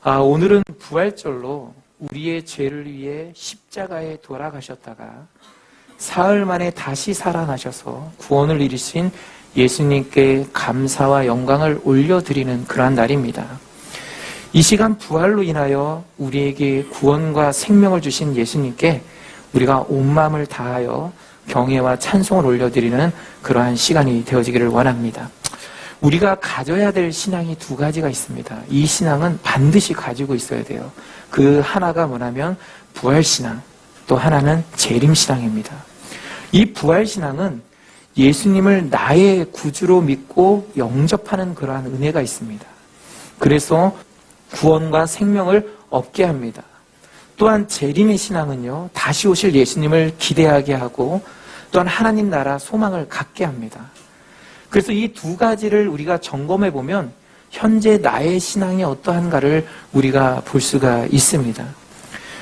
오늘은 부활절로 우리의 죄를 위해 십자가에 돌아가셨다가 사흘 만에 다시 살아나셔서 구원을 이루신 예수님께 감사와 영광을 올려드리는 그러한 날입니다. 이 시간 부활로 인하여 우리에게 구원과 생명을 주신 예수님께 우리가 온 마음을 다하여 경애와 찬송을 올려드리는 그러한 시간이 되어지기를 원합니다. 우리가 가져야 될 신앙이 두 가지가 있습니다. 이 신앙은 반드시 가지고 있어야 돼요. 그 하나가 뭐냐면 부활신앙, 또 하나는 재림신앙입니다. 이 부활신앙은 예수님을 나의 구주로 믿고 영접하는 그러한 은혜가 있습니다. 그래서 구원과 생명을 얻게 합니다. 또한 재림의 신앙은요, 다시 오실 예수님을 기대하게 하고 또한 하나님 나라 소망을 갖게 합니다. 그래서 이 두 가지를 우리가 점검해 보면 현재 나의 신앙이 어떠한가를 우리가 볼 수가 있습니다.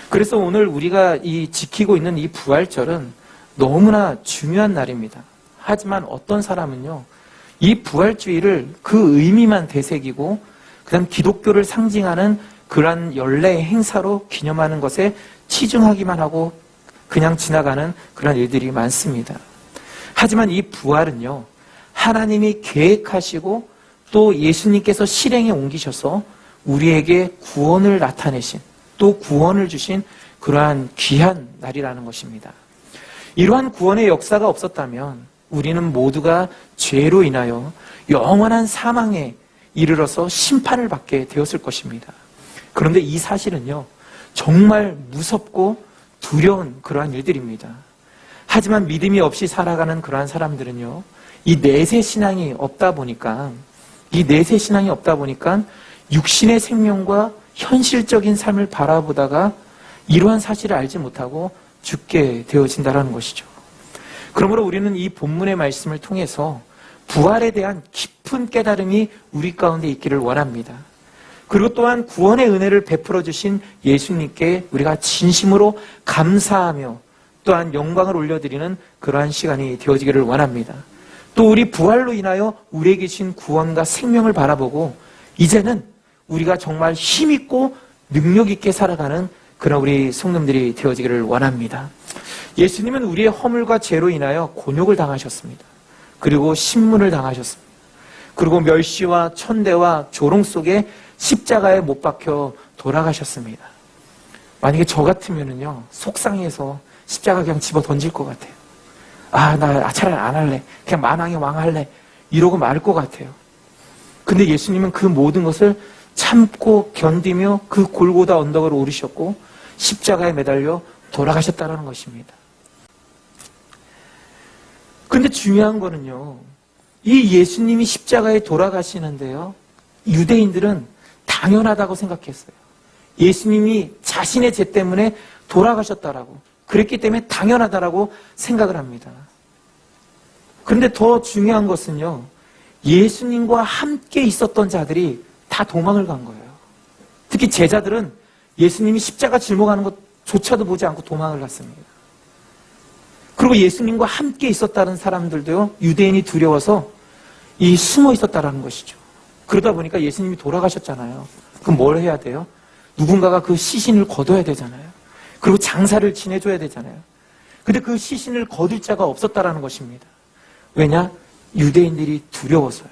그래서 오늘 우리가 지키고 있는 이 부활절은 너무나 중요한 날입니다. 하지만 어떤 사람은요, 이 부활주의를 그 의미만 되새기고 그다음 기독교를 상징하는 그러한 연례 행사로 기념하는 것에 치중하기만 하고 그냥 지나가는 그런 일들이 많습니다. 하지만 이 부활은요, 하나님이 계획하시고 또 예수님께서 실행에 옮기셔서 우리에게 구원을 나타내신, 또 구원을 주신 그러한 귀한 날이라는 것입니다. 이러한 구원의 역사가 없었다면 우리는 모두가 죄로 인하여 영원한 사망에 이르러서 심판을 받게 되었을 것입니다. 그런데 이 사실은요, 정말 무섭고 두려운 그러한 일들입니다. 하지만 믿음이 없이 살아가는 그러한 사람들은요, 이 내세 신앙이 없다 보니까 육신의 생명과 현실적인 삶을 바라보다가 이러한 사실을 알지 못하고 죽게 되어진다는 것이죠. 그러므로 우리는 이 본문의 말씀을 통해서 부활에 대한 깊은 깨달음이 우리 가운데 있기를 원합니다. 그리고 또한 구원의 은혜를 베풀어 주신 예수님께 우리가 진심으로 감사하며 또한 영광을 올려드리는 그러한 시간이 되어지기를 원합니다. 또 우리 부활로 인하여 우리에게 주신 구원과 생명을 바라보고 이제는 우리가 정말 힘있고 능력있게 살아가는 그런 우리 성도님들이 되어지기를 원합니다. 예수님은 우리의 허물과 죄로 인하여 곤욕을 당하셨습니다. 그리고 신문을 당하셨습니다. 그리고 멸시와 천대와 조롱 속에 십자가에 못 박혀 돌아가셨습니다. 만약에 저 같으면은요, 속상해서 십자가 그냥 집어 던질 것 같아요. 나 차라리 안 할래. 그냥 만왕의 왕 할래. 이러고 말 것 같아요. 근데 예수님은 그 모든 것을 참고 견디며 그 골고다 언덕을 오르셨고 십자가에 매달려 돌아가셨다는 것입니다. 근데 중요한 거는요, 이 예수님이 십자가에 돌아가시는데요, 유대인들은 당연하다고 생각했어요. 예수님이 자신의 죄 때문에 돌아가셨다라고, 그랬기 때문에 당연하다라고 생각을 합니다. 그런데 더 중요한 것은요, 예수님과 함께 있었던 자들이 다 도망을 간 거예요. 특히 제자들은 예수님이 십자가 짊어가는 것조차도 보지 않고 도망을 갔습니다. 그리고 예수님과 함께 있었다는 사람들도요, 유대인이 두려워서 숨어 있었다라는 것이죠. 그러다 보니까 예수님이 돌아가셨잖아요. 그럼 뭘 해야 돼요? 누군가가 그 시신을 거둬야 되잖아요. 그리고 장사를 지내줘야 되잖아요. 근데 그 시신을 거둘 자가 없었다라는 것입니다. 왜냐? 유대인들이 두려워서요.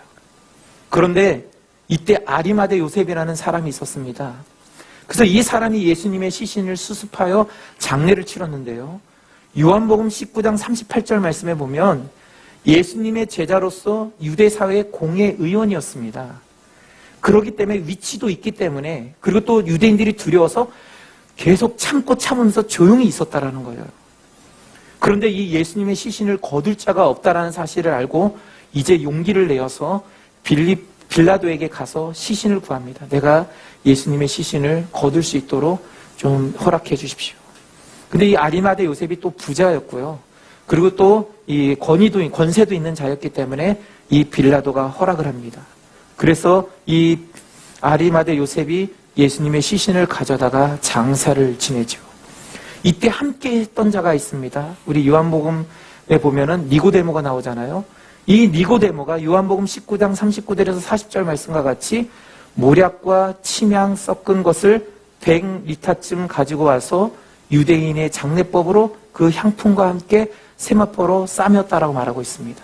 그런데 이때 아리마대 요셉이라는 사람이 있었습니다. 그래서 이 사람이 예수님의 시신을 수습하여 장례를 치렀는데요, 요한복음 19장 38절 말씀에 보면 예수님의 제자로서 유대 사회의 공예 의원이었습니다. 그렇기 때문에 위치도 있기 때문에, 그리고 또 유대인들이 두려워서 계속 참으면서 조용히 있었다라는 거예요. 그런데 이 예수님의 시신을 거둘 자가 없다라는 사실을 알고 이제 용기를 내어서 빌라도에게 가서 시신을 구합니다. 내가 예수님의 시신을 거둘 수 있도록 좀 허락해 주십시오. 근데 이 아리마대 요셉이 또 부자였고요. 그리고 또 이 권세도 있는 자였기 때문에 이 빌라도가 허락을 합니다. 그래서 이 아리마대 요셉이 예수님의 시신을 가져다가 장사를 지내죠. 이때 함께 했던 자가 있습니다. 우리 요한복음에 보면은 니고데모가 나오잖아요. 이 니고데모가 요한복음 19장 39절에서 40절 말씀과 같이 모략과 침향 섞은 것을 100리터쯤 가지고 와서 유대인의 장례법으로 그 향품과 함께 세마포로 싸몄다라고 말하고 있습니다.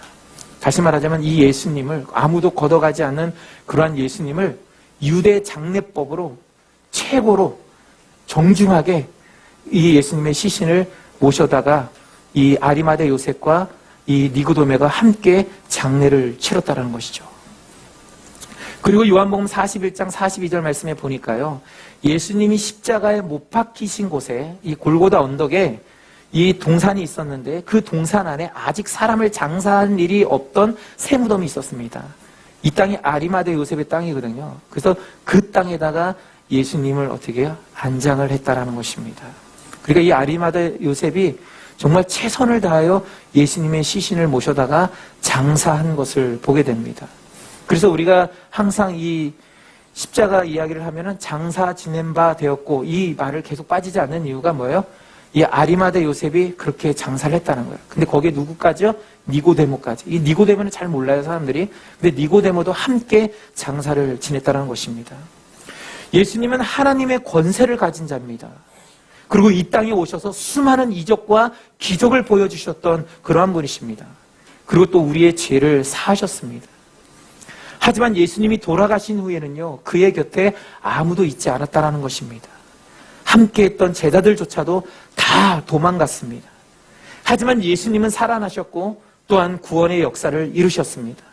다시 말하자면 이 예수님을, 아무도 걷어가지 않는 그러한 예수님을 유대 장례법으로 최고로 정중하게 이 예수님의 시신을 모셔다가 이 아리마대 요셉과 이 니고데모가 함께 장례를 치렀다는 것이죠. 그리고 요한복음 41장 42절 말씀에 보니까요, 예수님이 십자가에 못 박히신 곳에 이 골고다 언덕에 이 동산이 있었는데 그 동산 안에 아직 사람을 장사한 일이 없던 새 무덤이 있었습니다. 이 땅이 아리마대 요셉의 땅이거든요. 그래서 그 땅에다가 예수님을 어떻게 해요? 안장을 했다라는 것입니다. 그러니까 이 아리마대 요셉이 정말 최선을 다하여 예수님의 시신을 모셔다가 장사한 것을 보게 됩니다. 그래서 우리가 항상 이 십자가 이야기를 하면은 장사 지낸 바 되었고, 이 말을 계속 빠지지 않는 이유가 뭐예요? 이 아리마대 요셉이 그렇게 장사를 했다는 거예요. 근데 거기에 누구까지요? 니고데모까지. 이 니고데모는 잘 몰라요, 사람들이. 근데 니고데모도 함께 장사를 지냈다는 것입니다. 예수님은 하나님의 권세를 가진 자입니다. 그리고 이 땅에 오셔서 수많은 이적과 기적을 보여주셨던 그러한 분이십니다. 그리고 또 우리의 죄를 사하셨습니다. 하지만 예수님이 돌아가신 후에는요, 그의 곁에 아무도 있지 않았다는 것입니다. 함께했던 제자들조차도 다 도망갔습니다. 하지만 예수님은 살아나셨고 또한 구원의 역사를 이루셨습니다.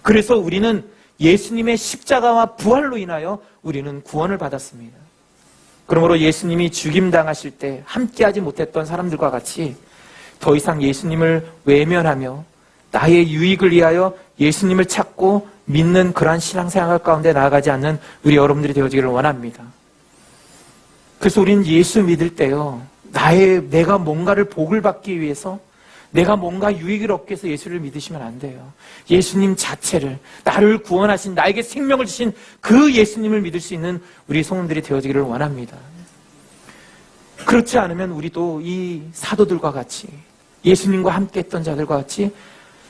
그래서 우리는 예수님의 십자가와 부활로 인하여 우리는 구원을 받았습니다. 그러므로 예수님이 죽임당하실 때 함께하지 못했던 사람들과 같이 더 이상 예수님을 외면하며 나의 유익을 위하여 예수님을 찾고 믿는 그러한 신앙생활 가운데 나아가지 않는 우리 여러분들이 되어지기를 원합니다. 그래서 우리는 예수 믿을 때요, 내가 뭔가를 복을 받기 위해서, 내가 뭔가 유익을 얻기 위해서 예수를 믿으시면 안 돼요. 예수님 자체를, 나를 구원하신, 나에게 생명을 주신 그 예수님을 믿을 수 있는 우리 성도들이 되어지기를 원합니다. 그렇지 않으면 우리도 이 사도들과 같이, 예수님과 함께 했던 자들과 같이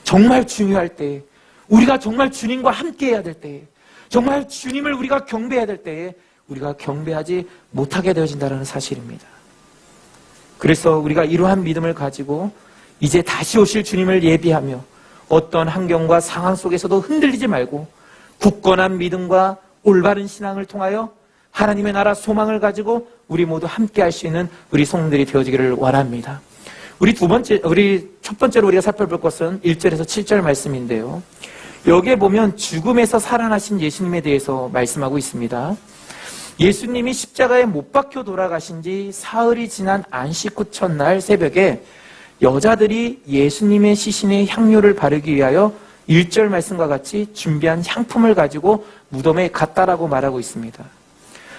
정말 중요할 때, 우리가 정말 주님과 함께 해야 될 때에, 정말 주님을 우리가 경배해야 될 때에 우리가 경배하지 못하게 되어진다는 사실입니다. 그래서 우리가 이러한 믿음을 가지고 이제 다시 오실 주님을 예비하며 어떤 환경과 상황 속에서도 흔들리지 말고 굳건한 믿음과 올바른 신앙을 통하여 하나님의 나라 소망을 가지고 우리 모두 함께 할 수 있는 우리 성도들이 되어지기를 원합니다. 우리 첫 번째로 우리가 살펴볼 것은 1절에서 7절 말씀인데요. 여기에 보면 죽음에서 살아나신 예수님에 대해서 말씀하고 있습니다. 예수님이 십자가에 못 박혀 돌아가신 지 사흘이 지난 안식 후 첫날 새벽에 여자들이 예수님의 시신에 향료를 바르기 위하여 1절 말씀과 같이 준비한 향품을 가지고 무덤에 갔다라고 말하고 있습니다.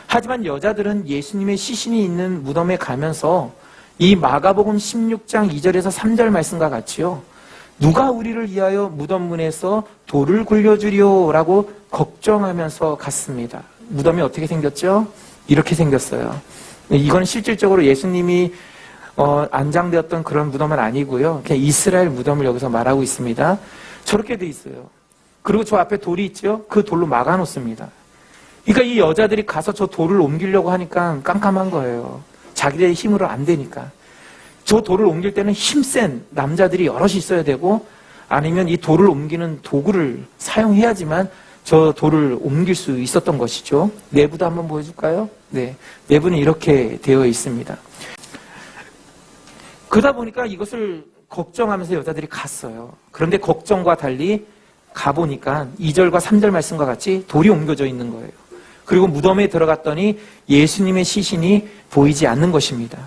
하지만 여자들은 예수님의 시신이 있는 무덤에 가면서 이 마가복음 16장 2절에서 3절 말씀과 같이요, 누가 우리를 위하여 무덤문에서 돌을 굴려주리오 라고 걱정하면서 갔습니다. 무덤이 어떻게 생겼죠? 이렇게 생겼어요. 이건 실질적으로 예수님이 안장되었던 그런 무덤은 아니고요, 그냥 이스라엘 무덤을 여기서 말하고 있습니다. 저렇게 돼 있어요. 그리고 저 앞에 돌이 있죠? 그 돌로 막아놓습니다. 그러니까 이 여자들이 가서 저 돌을 옮기려고 하니까 깜깜한 거예요. 자기들의 힘으로 안 되니까. 저 돌을 옮길 때는 힘센 남자들이 여럿이 있어야 되고, 아니면 이 돌을 옮기는 도구를 사용해야지만 저 돌을 옮길 수 있었던 것이죠. 내부도 한번 보여줄까요? 네, 내부는 이렇게 되어 있습니다. 그러다 보니까 이것을 걱정하면서 여자들이 갔어요. 그런데 걱정과 달리 가보니까 2절과 3절 말씀과 같이 돌이 옮겨져 있는 거예요. 그리고 무덤에 들어갔더니 예수님의 시신이 보이지 않는 것입니다.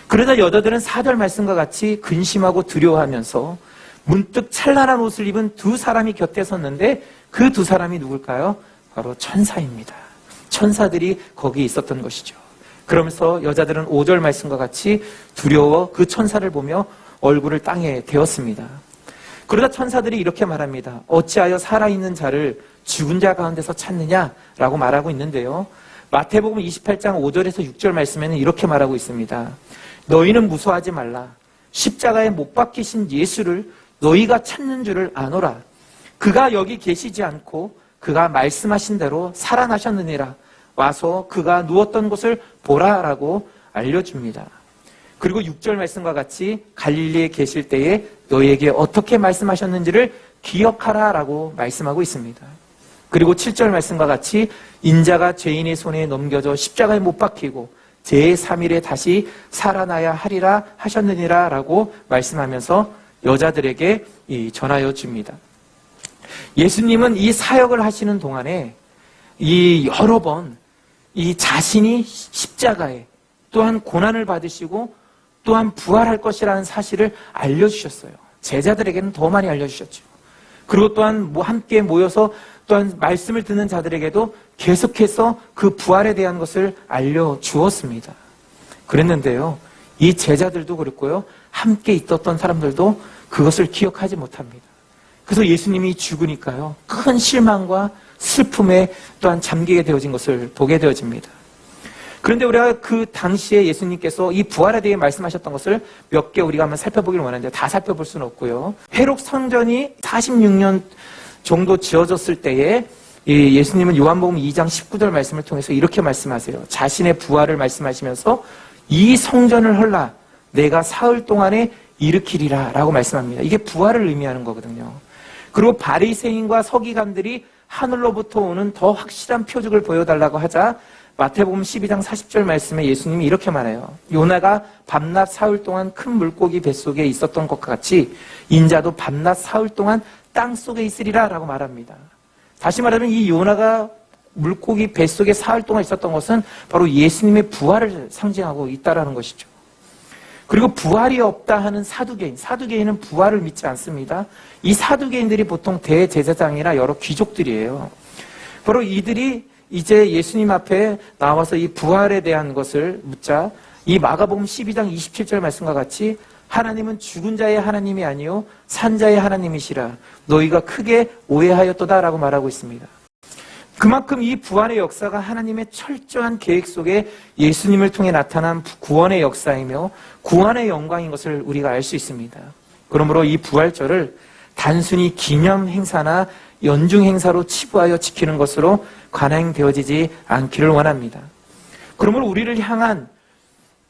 그러자 여자들은 4절 말씀과 같이 근심하고 두려워하면서 문득 찬란한 옷을 입은 두 사람이 곁에 섰는데 그 두 사람이 누굴까요? 바로 천사입니다. 천사들이 거기 있었던 것이죠. 그러면서 여자들은 5절 말씀과 같이 두려워 그 천사를 보며 얼굴을 땅에 대었습니다. 그러다 천사들이 이렇게 말합니다. 어찌하여 살아있는 자를 죽은 자 가운데서 찾느냐라고 말하고 있는데요. 마태복음 28장 5절에서 6절 말씀에는 이렇게 말하고 있습니다. 너희는 무서워하지 말라. 십자가에 못 박히신 예수를 너희가 찾는 줄을 아노라. 그가 여기 계시지 않고 그가 말씀하신 대로 살아나셨느니라. 와서 그가 누웠던 곳을 보라라고 알려줍니다. 그리고 6절 말씀과 같이 갈릴리에 계실 때에 너희에게 어떻게 말씀하셨는지를 기억하라라고 말씀하고 있습니다. 그리고 7절 말씀과 같이 인자가 죄인의 손에 넘겨져 십자가에 못 박히고 제3일에 다시 살아나야 하리라 하셨느니라 라고 말씀하면서 여자들에게 전하여 줍니다. 예수님은 이 사역을 하시는 동안에 이 여러 번 이 자신이 십자가에 또한 고난을 받으시고 또한 부활할 것이라는 사실을 알려주셨어요. 제자들에게는 더 많이 알려주셨죠. 그리고 또한 함께 모여서 또한 말씀을 듣는 자들에게도 계속해서 그 부활에 대한 것을 알려주었습니다. 그랬는데요, 이 제자들도 그랬고요, 함께 있었던 사람들도 그것을 기억하지 못합니다. 그래서 예수님이 죽으니까요, 큰 실망과 슬픔에 또한 잠기게 되어진 것을 보게 되어집니다. 그런데 우리가 그 당시에 예수님께서 이 부활에 대해 말씀하셨던 것을 몇 개 우리가 한번 살펴보기를 원하는데 다 살펴볼 수는 없고요. 회록 성전이 46년 정도 지어졌을 때에 예수님은 요한복음 2장 19절 말씀을 통해서 이렇게 말씀하세요. 자신의 부활을 말씀하시면서 이 성전을 헐라 내가 사흘 동안에 일으키리라 라고 말씀합니다. 이게 부활을 의미하는 거거든요. 그리고 바리새인과 서기관들이 하늘로부터 오는 더 확실한 표적을 보여달라고 하자 마태복음 12장 40절 말씀에 예수님이 이렇게 말해요. 요나가 밤낮 사흘 동안 큰 물고기 뱃속에 있었던 것과 같이 인자도 밤낮 사흘 동안 땅속에 있으리라 라고 말합니다. 다시 말하면 이 요나가 물고기 뱃속에 사흘 동안 있었던 것은 바로 예수님의 부활을 상징하고 있다는 것이죠. 그리고 부활이 없다 하는 사두개인은 부활을 믿지 않습니다. 이 사두개인들이 보통 대제사장이나 여러 귀족들이에요. 바로 이들이 이제 예수님 앞에 나와서 이 부활에 대한 것을 묻자 이 마가복음 12장 27절 말씀과 같이 하나님은 죽은 자의 하나님이 아니요 산 자의 하나님이시라 너희가 크게 오해하였도다라고 말하고 있습니다. 그만큼 이 부활의 역사가 하나님의 철저한 계획 속에 예수님을 통해 나타난 구원의 역사이며 구원의 영광인 것을 우리가 알 수 있습니다. 그러므로 이 부활절을 단순히 기념 행사나 연중 행사로 치부하여 지키는 것으로 관행되어지지 않기를 원합니다. 그러므로 우리를 향한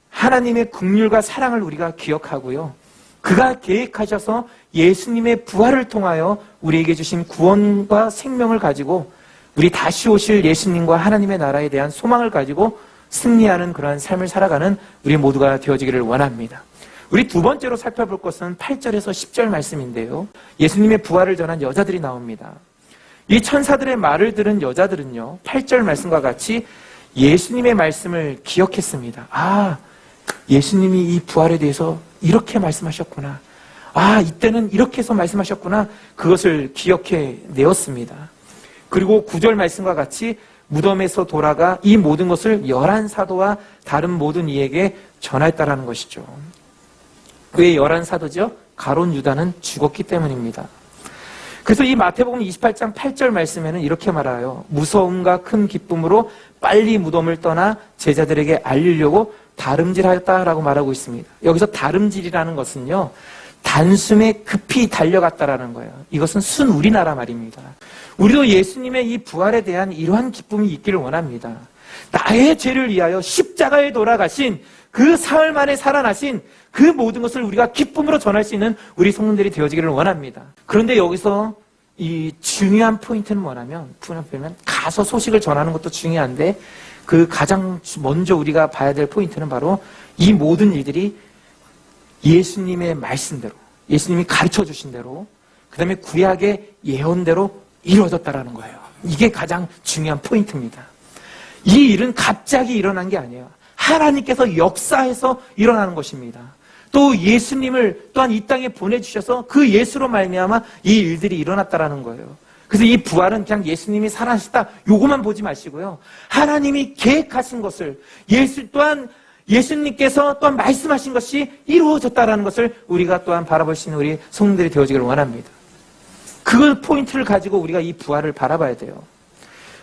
하나님의 긍휼과 사랑을 우리가 기억하고요. 그가 계획하셔서 예수님의 부활을 통하여 우리에게 주신 구원과 생명을 가지고 우리 다시 오실 예수님과 하나님의 나라에 대한 소망을 가지고 승리하는 그러한 삶을 살아가는 우리 모두가 되어지기를 원합니다. 우리 두 번째로 살펴볼 것은 8절에서 10절 말씀인데요. 예수님의 부활을 전한 여자들이 나옵니다. 이 천사들의 말을 들은 여자들은요, 8절 말씀과 같이 예수님의 말씀을 기억했습니다. 아, 예수님이 이 부활에 대해서 이렇게 말씀하셨구나. 아, 이때는 이렇게 해서 말씀하셨구나. 그것을 기억해 내었습니다. 그리고 9절 말씀과 같이 무덤에서 돌아가 이 모든 것을 11사도와 다른 모든 이에게 전했다라는 것이죠. 왜 11사도죠? 가룟 유다는 죽었기 때문입니다. 그래서 이 마태복음 28장 8절 말씀에는 이렇게 말해요. 무서움과 큰 기쁨으로 빨리 무덤을 떠나 제자들에게 알리려고 다름질하였다라고 말하고 있습니다. 여기서 다름질이라는 것은요, 단숨에 급히 달려갔다라는 거예요. 이것은 순 우리나라 말입니다. 우리도 예수님의 이 부활에 대한 이러한 기쁨이 있기를 원합니다. 나의 죄를 위하여 십자가에 돌아가신 그 사흘 만에 살아나신 그 모든 것을 우리가 기쁨으로 전할 수 있는 우리 성도들이 되어지기를 원합니다. 그런데 여기서 이 중요한 포인트는 뭐냐면, 가서 소식을 전하는 것도 중요한데 그 가장 먼저 우리가 봐야 될 포인트는 바로 이 모든 일들이 예수님의 말씀대로, 예수님이 가르쳐 주신 대로, 그 다음에 구약의 예언대로 이루어졌다라는 거예요. 이게 가장 중요한 포인트입니다. 이 일은 갑자기 일어난 게 아니에요. 하나님께서 역사해서 일어나는 것입니다. 또 예수님을 또한 이 땅에 보내주셔서 그 예수로 말미암아 이 일들이 일어났다라는 거예요. 그래서 이 부활은 그냥 예수님이 살아나셨다 요거만 보지 마시고요. 하나님이 계획하신 것을 예수님께서 또한 말씀하신 것이 이루어졌다라는 것을 우리가 또한 바라볼 수 있는 우리 성도들이 되어지기를 원합니다. 그 포인트를 가지고 우리가 이 부활을 바라봐야 돼요.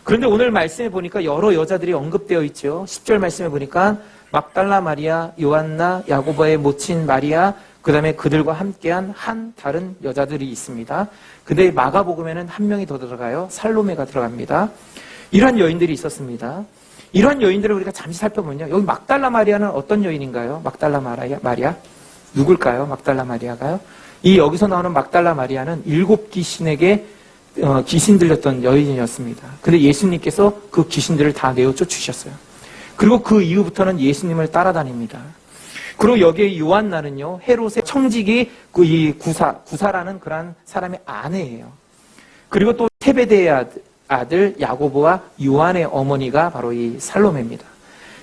그런데 오늘 말씀에 보니까 여러 여자들이 언급되어 있죠. 10절 말씀에 보니까 막달라 마리아, 요한나, 야고보의 모친 마리아, 그 다음에 그들과 함께한 한 다른 여자들이 있습니다. 근데 마가복음에는 한 명이 더 들어가요. 살로메가 들어갑니다. 이러한 여인들이 있었습니다. 이러한 여인들을 우리가 잠시 살펴보면요. 여기 막달라 마리아는 어떤 여인인가요? 막달라 마리아? 누굴까요? 막달라 마리아가요? 여기서 나오는 막달라 마리아는 7 귀신에게 귀신 들렸던 여인이었습니다. 근데 예수님께서 그 귀신들을 다 내어 쫓으셨어요. 그리고 그 이후부터는 예수님을 따라다닙니다. 그리고 여기에 요한나는요, 헤롯의 청지기 이 구사라는 그런 사람의 아내예요. 그리고 또 세베대의 아들 야고보와 요한의 어머니가 바로 이 살로메입니다.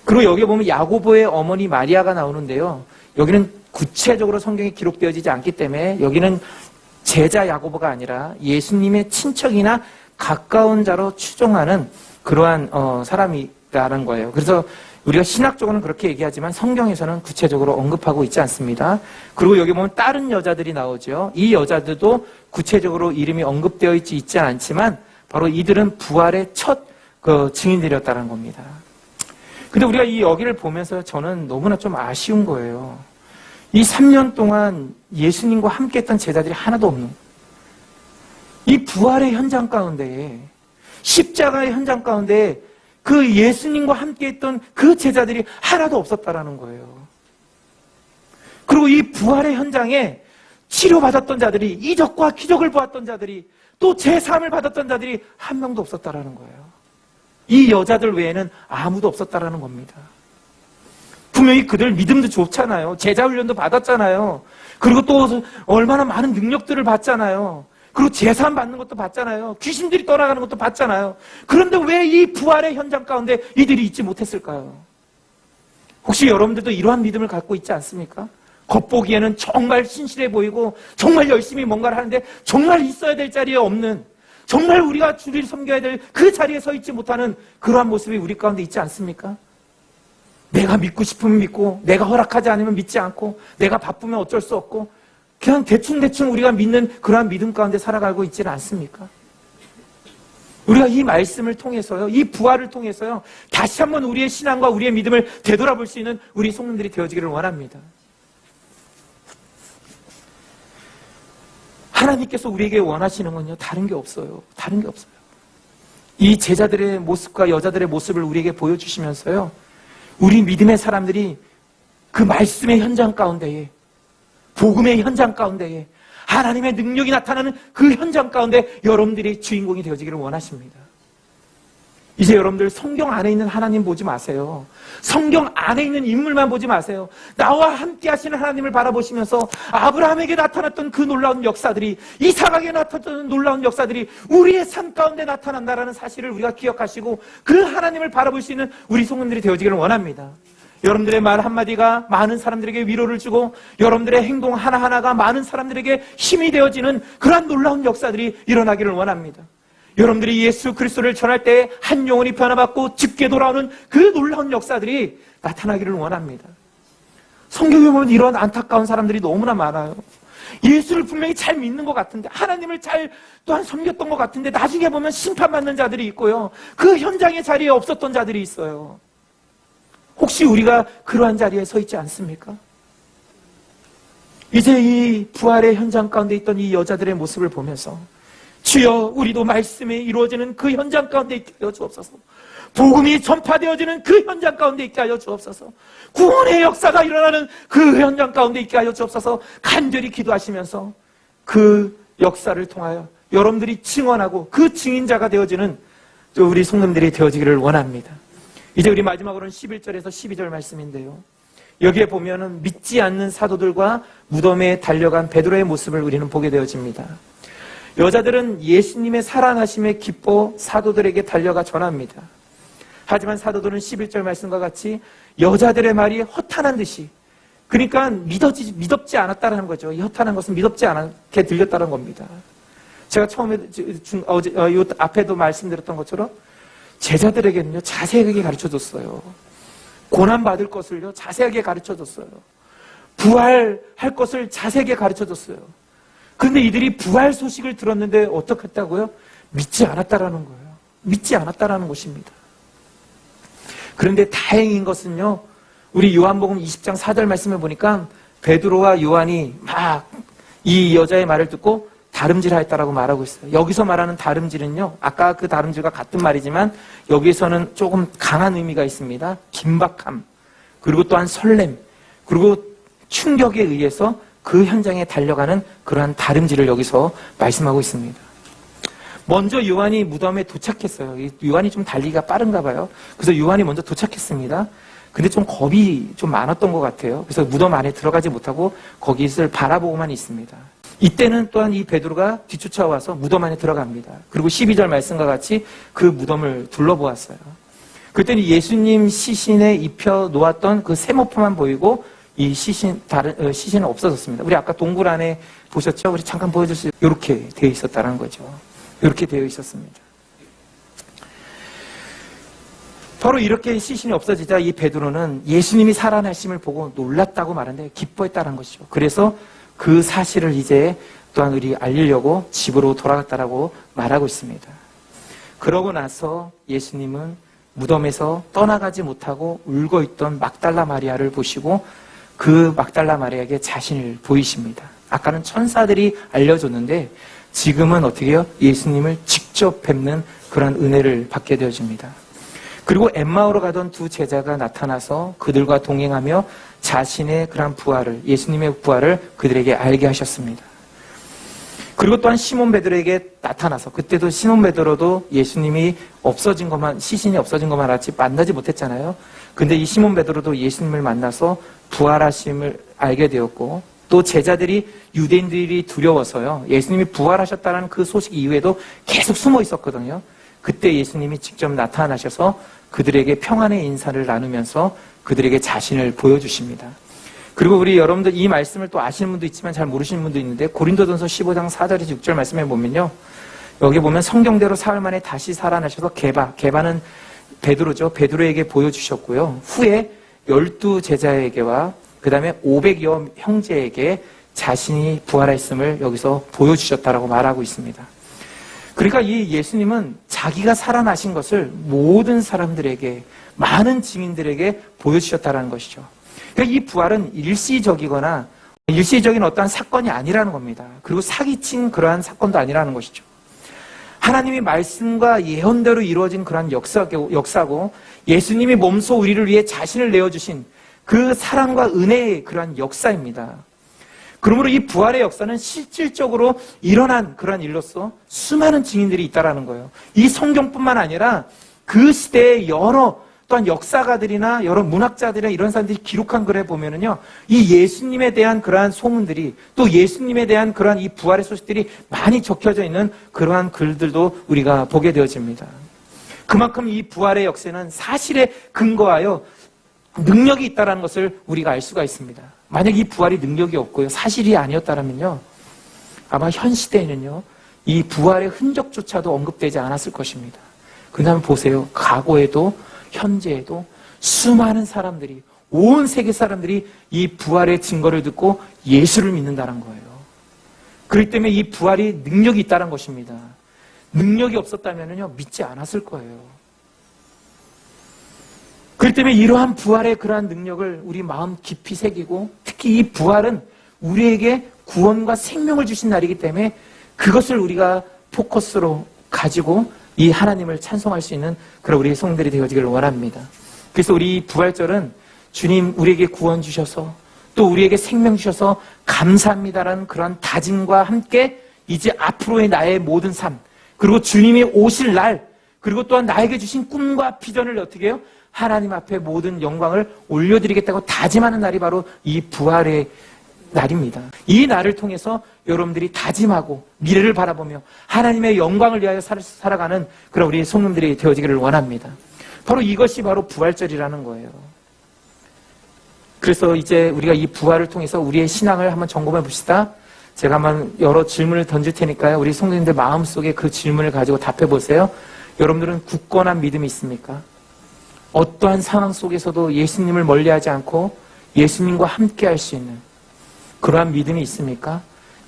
그리고 여기 보면 야고보의 어머니 마리아가 나오는데요. 여기는 구체적으로 성경에 기록되어지지 않기 때문에 여기는 제자 야고보가 아니라 예수님의 친척이나 가까운 자로 추정하는 그러한 사람이라는 거예요. 그래서 우리가 신학적으로는 그렇게 얘기하지만 성경에서는 구체적으로 언급하고 있지 않습니다. 그리고 여기 보면 다른 여자들이 나오죠. 이 여자들도 구체적으로 이름이 언급되어 있지 않지만 바로 이들은 부활의 첫 증인들이었다는 겁니다. 근데 우리가 이 여기를 보면서 저는 너무나 좀 아쉬운 거예요. 이 3년 동안 예수님과 함께 했던 제자들이 하나도 없는, 이 부활의 현장 가운데, 십자가의 현장 가운데 그 예수님과 함께 했던 그 제자들이 하나도 없었다라는 거예요. 그리고 이 부활의 현장에 치료받았던 자들이, 이적과 기적을 보았던 자들이, 또 제3을 받았던 자들이 한 명도 없었다라는 거예요. 이 여자들 외에는 아무도 없었다라는 겁니다. 분명히 그들 믿음도 좋잖아요. 제자 훈련도 받았잖아요. 그리고 또 얼마나 많은 능력들을 받잖아요. 그리고 제산 받는 것도 봤잖아요. 귀신들이 떠나가는 것도 봤잖아요. 그런데 왜 이 부활의 현장 가운데 이들이 있지 못했을까요? 혹시 여러분들도 이러한 믿음을 갖고 있지 않습니까? 겉보기에는 정말 신실해 보이고 정말 열심히 뭔가를 하는데 정말 있어야 될 자리에 없는, 정말 우리가 주를 섬겨야 될 그 자리에 서 있지 못하는 그러한 모습이 우리 가운데 있지 않습니까? 내가 믿고 싶으면 믿고, 내가 허락하지 않으면 믿지 않고, 내가 바쁘면 어쩔 수 없고, 그냥 대충대충 우리가 믿는 그러한 믿음 가운데 살아가고 있지는 않습니까? 우리가 이 말씀을 통해서요, 이 부활을 통해서요, 다시 한번 우리의 신앙과 우리의 믿음을 되돌아볼 수 있는 우리 성도들이 되어지기를 원합니다. 하나님께서 우리에게 원하시는 건요, 다른 게 없어요. 다른 게 없어요. 이 제자들의 모습과 여자들의 모습을 우리에게 보여주시면서요, 우리 믿음의 사람들이 그 말씀의 현장 가운데에, 복음의 현장 가운데에, 하나님의 능력이 나타나는 그 현장 가운데 여러분들이 주인공이 되어지기를 원하십니다. 이제 여러분들 성경 안에 있는 하나님 보지 마세요. 성경 안에 있는 인물만 보지 마세요. 나와 함께 하시는 하나님을 바라보시면서 아브라함에게 나타났던 그 놀라운 역사들이, 이삭에게 나타났던 놀라운 역사들이 우리의 삶 가운데 나타난다라는 사실을 우리가 기억하시고 그 하나님을 바라볼 수 있는 우리 성도들이 되어지기를 원합니다. 여러분들의 말 한마디가 많은 사람들에게 위로를 주고 여러분들의 행동 하나하나가 많은 사람들에게 힘이 되어지는 그러한 놀라운 역사들이 일어나기를 원합니다. 여러분들이 예수 그리스도를 전할 때 한 영혼이 변화받고 죽게 돌아오는 그 놀라운 역사들이 나타나기를 원합니다. 성경에 보면 이런 안타까운 사람들이 너무나 많아요. 예수를 분명히 잘 믿는 것 같은데, 하나님을 잘 또한 섬겼던 것 같은데, 나중에 보면 심판받는 자들이 있고요, 그 현장의 자리에 없었던 자들이 있어요. 혹시 우리가 그러한 자리에 서 있지 않습니까? 이제 이 부활의 현장 가운데 있던 이 여자들의 모습을 보면서, 주여, 우리도 말씀이 이루어지는 그 현장 가운데 있게 하여 주옵소서. 복음이 전파되어지는 그 현장 가운데 있게 하여 주옵소서. 구원의 역사가 일어나는 그 현장 가운데 있게 하여 주옵소서. 간절히 기도하시면서 그 역사를 통하여 여러분들이 증언하고 그 증인자가 되어지는 우리 성도들이 되어지기를 원합니다. 이제 우리 마지막으로는 11절에서 12절 말씀인데요, 여기에 보면은 믿지 않는 사도들과 무덤에 달려간 베드로의 모습을 우리는 보게 되어집니다. 여자들은 예수님의 살아나심에 기뻐 사도들에게 달려가 전합니다. 하지만 사도들은 11절 말씀과 같이 여자들의 말이 허탄한 듯이, 그러니까 믿었지 않았다는 거죠. 이 허탄한 것은 믿었지 않게 들렸다는 겁니다. 제가 처음에 이 앞에도 말씀드렸던 것처럼 제자들에게는요, 자세하게 가르쳐줬어요. 고난받을 것을요, 자세하게 가르쳐줬어요. 부활할 것을 자세하게 가르쳐줬어요. 그런데 이들이 부활 소식을 들었는데 어떻게 했다고요? 믿지 않았다라는 거예요. 믿지 않았다라는 것입니다. 그런데 다행인 것은요, 우리 요한복음 20장 4절 말씀을 보니까 베드로와 요한이 막 이 여자의 말을 듣고 다름질하였다라고 말하고 있어요. 여기서 말하는 다름질은요, 아까 그 다름질과 같은 말이지만 여기서는 조금 강한 의미가 있습니다. 긴박함, 그리고 또한 설렘, 그리고 충격에 의해서 그 현장에 달려가는 그러한 다름질을 여기서 말씀하고 있습니다. 먼저 요한이 무덤에 도착했어요. 요한이 좀 달리기가 빠른가 봐요. 그래서 요한이 먼저 도착했습니다. 근데 좀 겁이 좀 많았던 것 같아요. 그래서 무덤 안에 들어가지 못하고 거기를 바라보고만 있습니다. 이때는 또한 이 베드로가 뒤쫓아와서 무덤 안에 들어갑니다. 그리고 12절 말씀과 같이 그 무덤을 둘러보았어요. 그때는 예수님 시신에 입혀 놓았던 그 세모포만 보이고 이 시신은 없어졌습니다. 우리 아까 동굴 안에 보셨죠? 우리 잠깐 보여줄 수 있어요. 이렇게 되어 있었다는 거죠. 이렇게 되어 있었습니다. 바로 이렇게 시신이 없어지자 이 베드로는 예수님이 살아나심을 보고 놀랐다고 말하는데 기뻐했다는 것이죠. 그래서 그 사실을 이제 또한 우리 알리려고 집으로 돌아갔다라고 말하고 있습니다. 그러고 나서 예수님은 무덤에서 떠나가지 못하고 울고 있던 막달라 마리아를 보시고 그 막달라 마리아에게 자신을 보이십니다. 아까는 천사들이 알려줬는데 지금은 어떻게 해요? 예수님을 직접 뵙는 그런 은혜를 받게 되어집니다. 그리고 엠마오로 가던 두 제자가 나타나서 그들과 동행하며 자신의 그런 부활을, 예수님의 부활을 그들에게 알게 하셨습니다. 그리고 또한 시몬 베드로에게 나타나서, 그때도 시몬 베드로도 예수님이 시신이 없어진 것만 알았지 만나지 못했잖아요. 근데 이 시몬 베드로도 예수님을 만나서 부활하심을 알게 되었고, 또 제자들이 유대인들이 두려워서요, 예수님이 부활하셨다는 그 소식 이후에도 계속 숨어 있었거든요. 그때 예수님이 직접 나타나셔서 그들에게 평안의 인사를 나누면서 그들에게 자신을 보여주십니다. 그리고 우리 여러분들 이 말씀을 또 아시는 분도 있지만 잘 모르시는 분도 있는데, 고린도전서 15장 4절에서 6절 말씀에 보면요, 여기 보면 성경대로 사흘 만에 다시 살아나셔서 게바는 베드로죠. 베드로에게 보여주셨고요. 후에 12 제자에게와 그 다음에 500여 형제에게 자신이 부활했음을 여기서 보여주셨다라고 말하고 있습니다. 그러니까 이 예수님은 자기가 살아나신 것을 모든 사람들에게, 많은 증인들에게 보여주셨다는 것이죠. 그러니까 이 부활은 일시적인 어떠한 사건이 아니라는 겁니다. 그리고 사기친 그러한 사건도 아니라는 것이죠. 하나님의 말씀과 예언대로 이루어진 그러한 역사고 예수님이 몸소 우리를 위해 자신을 내어주신 그 사랑과 은혜의 그러한 역사입니다. 그러므로 이 부활의 역사는 실질적으로 일어난 그러한 일로서 수많은 증인들이 있다라는 거예요. 이 성경뿐만 아니라 그 시대의 여러 또한 역사가들이나 여러 문학자들이나 이런 사람들이 기록한 글에 보면은요, 이 예수님에 대한 그러한 소문들이, 또 예수님에 대한 그러한 이 부활의 소식들이 많이 적혀져 있는 그러한 글들도 우리가 보게 되어집니다. 그만큼 이 부활의 역사는 사실에 근거하여 능력이 있다는 것을 우리가 알 수가 있습니다. 만약 이 부활이 능력이 없고요, 사실이 아니었다면요, 아마 현 시대에는요, 이 부활의 흔적조차도 언급되지 않았을 것입니다. 그 다음에 보세요. 과거에도 현재에도 수많은 사람들이, 온 세계 사람들이 이 부활의 증거를 듣고 예수를 믿는다는 거예요. 그렇기 때문에 이 부활이 능력이 있다는 것입니다. 능력이 없었다면요, 믿지 않았을 거예요. 그렇기 때문에 이러한 부활의 그러한 능력을 우리 마음 깊이 새기고, 특히 이 부활은 우리에게 구원과 생명을 주신 날이기 때문에 그것을 우리가 포커스로 가지고 이 하나님을 찬송할 수 있는 그런 우리의 성들이 되어지기를 원합니다. 그래서 우리 부활절은 주님 우리에게 구원 주셔서 또 우리에게 생명 주셔서 감사합니다라는 그런 다짐과 함께 이제 앞으로의 나의 모든 삶, 그리고 주님이 오실 날, 그리고 또한 나에게 주신 꿈과 비전을 어떻게 해요? 하나님 앞에 모든 영광을 올려드리겠다고 다짐하는 날이 바로 이 부활의 날입니다. 이 날을 통해서 여러분들이 다짐하고 미래를 바라보며 하나님의 영광을 위하여 살아가는 그런 우리의 성도들이 되어지기를 원합니다. 바로 이것이 바로 부활절이라는 거예요. 그래서 이제 우리가 이 부활을 통해서 우리의 신앙을 한번 점검해 봅시다. 제가 한번 여러 질문을 던질 테니까요, 우리 성도님들 마음속에 그 질문을 가지고 답해 보세요. 여러분들은 굳건한 믿음이 있습니까? 어떠한 상황 속에서도 예수님을 멀리하지 않고 예수님과 함께 할 수 있는 그러한 믿음이 있습니까?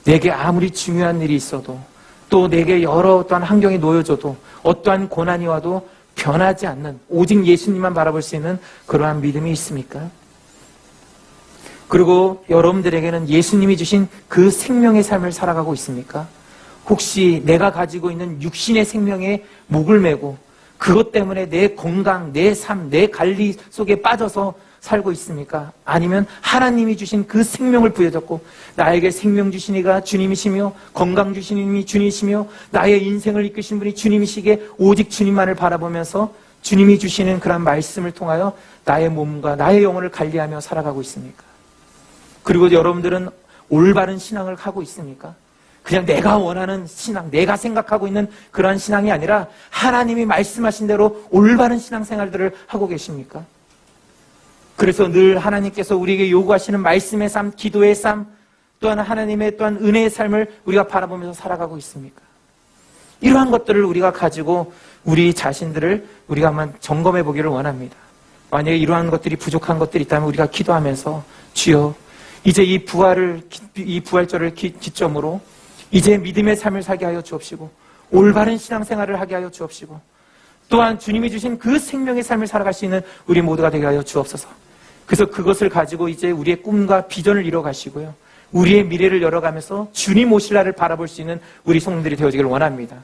내게 아무리 중요한 일이 있어도, 또 내게 여러 어떠한 환경이 놓여져도, 어떠한 고난이 와도 변하지 않는, 오직 예수님만 바라볼 수 있는 그러한 믿음이 있습니까? 그리고 여러분들에게는 예수님이 주신 그 생명의 삶을 살아가고 있습니까? 혹시 내가 가지고 있는 육신의 생명에 목을 메고 그것 때문에 내 건강, 내 삶, 내 관리 속에 빠져서 살고 있습니까? 아니면 하나님이 주신 그 생명을 부여잡고 나에게 생명 주신 이가 주님이시며 건강 주신 이님이 주님이시며 나의 인생을 이끄신 분이 주님이시기에 오직 주님만을 바라보면서 주님이 주시는 그런 말씀을 통하여 나의 몸과 나의 영혼을 관리하며 살아가고 있습니까? 그리고 여러분들은 올바른 신앙을 하고 있습니까? 그냥 내가 원하는 신앙, 내가 생각하고 있는 그러한 신앙이 아니라 하나님이 말씀하신 대로 올바른 신앙생활들을 하고 계십니까? 그래서 늘 하나님께서 우리에게 요구하시는 말씀의 삶, 기도의 삶, 또한 하나님의 또한 은혜의 삶을 우리가 바라보면서 살아가고 있습니까? 이러한 것들을 우리가 가지고 우리 자신들을 우리가 한번 점검해 보기를 원합니다. 만약에 이러한 것들이 부족한 것들이 있다면 우리가 기도하면서 주여 이제 이 부활절을 기점으로 이제 믿음의 삶을 살게 하여 주옵시고 올바른 신앙생활을 하게 하여 주옵시고 또한 주님이 주신 그 생명의 삶을 살아갈 수 있는 우리 모두가 되게 하여 주옵소서. 그래서 그것을 가지고 이제 우리의 꿈과 비전을 이뤄가시고요. 우리의 미래를 열어가면서 주님 오실 날을 바라볼 수 있는 우리 성도들이 되어지기를 원합니다.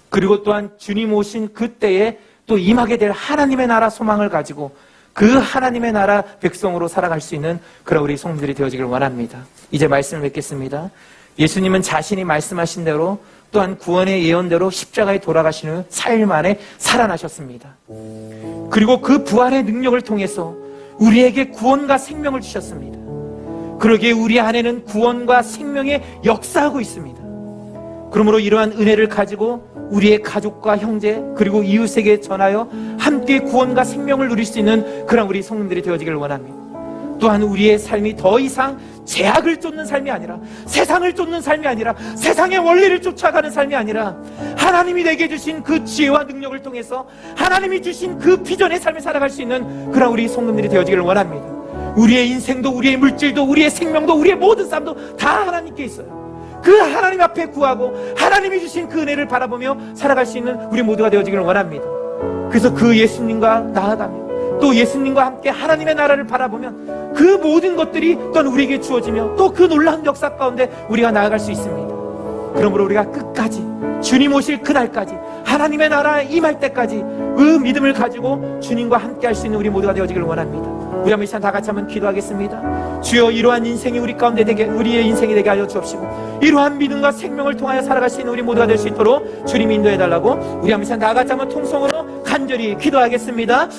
그리고 또한 주님 오신 그때에 또 임하게 될 하나님의 나라 소망을 가지고 그 하나님의 나라 백성으로 살아갈 수 있는 그런 우리 성도들이 되어지기를 원합니다. 이제 말씀을 맺겠습니다. 예수님은 자신이 말씀하신 대로 또한 구원의 예언대로 십자가에 돌아가신 후 4일 만에 살아나셨습니다. 그리고 그 부활의 능력을 통해서 우리에게 구원과 생명을 주셨습니다. 그러기에 우리 안에는 구원과 생명의 역사하고 있습니다. 그러므로 이러한 은혜를 가지고 우리의 가족과 형제 그리고 이웃에게 전하여 함께 구원과 생명을 누릴 수 있는 그런 우리 성도들이 되어지기를 원합니다. 또한 우리의 삶이 더 이상 제약을 쫓는 삶이 아니라 세상을 쫓는 삶이 아니라 세상의 원리를 쫓아가는 삶이 아니라 하나님이 내게 주신 그 지혜와 능력을 통해서 하나님이 주신 그 비전의 삶을 살아갈 수 있는 그런 우리 성도들이 되어지기를 원합니다. 우리의 인생도 우리의 물질도 우리의 생명도 우리의 모든 삶도 다 하나님께 있어요. 그 하나님 앞에 구하고 하나님이 주신 그 은혜를 바라보며 살아갈 수 있는 우리 모두가 되어지기를 원합니다. 그래서 그 예수님과 나아가며 또 예수님과 함께 하나님의 나라를 바라보면 그 모든 것들이 또한 우리에게 주어지며 또 그 놀라운 역사 가운데 우리가 나아갈 수 있습니다. 그러므로 우리가 끝까지 주님 오실 그날까지 하나님의 나라에 임할 때까지 그 믿음을 가지고 주님과 함께 할 수 있는 우리 모두가 되어지기를 원합니다. 우리 한번 이 시간 다 같이 한번 기도하겠습니다. 주여 이러한 인생이 우리 가운데 되게 우리의 인생이 되게 하여 주옵시고 이러한 믿음과 생명을 통하여 살아갈 수 있는 우리 모두가 될 수 있도록 주님이 인도해 달라고 우리 한번 이 시간 다 같이 한번 통성으로 간절히 기도하겠습니다.